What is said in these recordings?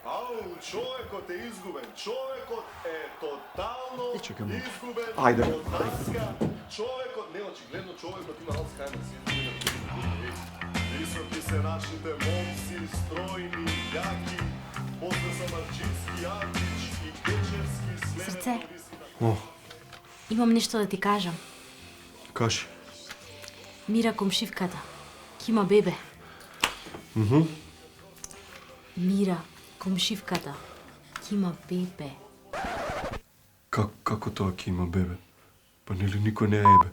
Ау, човекот е изгубен. Човекот е тотално изгубен. Ајде. Од наска. Човекот, не, очигледно човекот има Алцхаймер. Високи се нашите момци, стройни, јаки. После са Марчински, Антич и Гечевски, Срце. О, Имам нешто да ти кажам. кажи. Мира комшивката. Кима бебе. Мира комшивката. Кима бебе. Како тоа ќе има бебе? Па нели никој не ја ебе?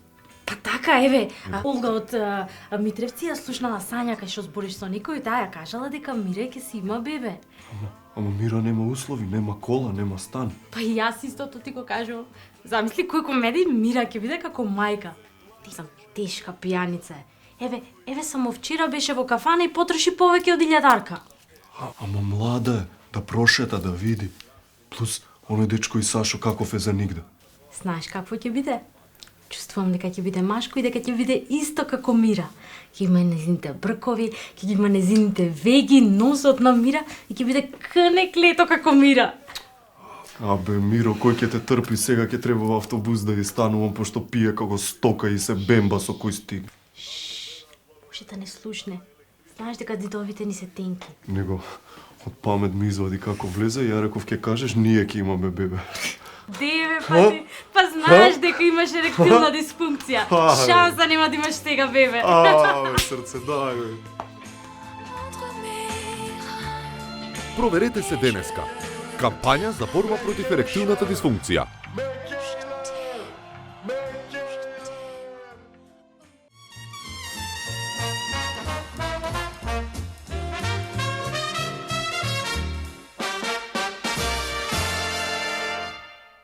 Па така, еве, Олга од Митревци ја слушнала Сања кај што збориш со никој, таа ја кажала дека Мира ќе си има бебе. Ама Мира нема услови, нема кола, нема стан. Па и јас истото ти го кажувам. Замисли кој комедија Мира ќе биде како мајка. Ти сам тешка пијаница е. Еве само вчера беше во кафана и потроши повеќе од 1000. Ама млада е, да прошета, да види. Плюс, оној дечко и Сашо каков е за нигде. Знаеш какво ќе биде? Чувствувам дека ќе биде машко и дека ќе биде исто како Мира. Ќе има незините бркови, ќе ги има незините веги, носот на Мира и ќе биде клето како Мира. Абе, Миро, кој ќе те трпи сега ќе треба во автобус да ви станувам пошто пие како стока и се бемба со кој стига. Може да не слушне. Знаеш дека дидовите ни се тенки. Него од памет ми извади како влезе и ја реков ќе кажеш ние ќе имаме бебе. Деве, па знаеш дека имаш еректилна дисфункција. Шанса нема да имаш сега бебе. Ај, срце, дај бе. Проверете се денеска. Кампања за борба против еректилната дисфункција.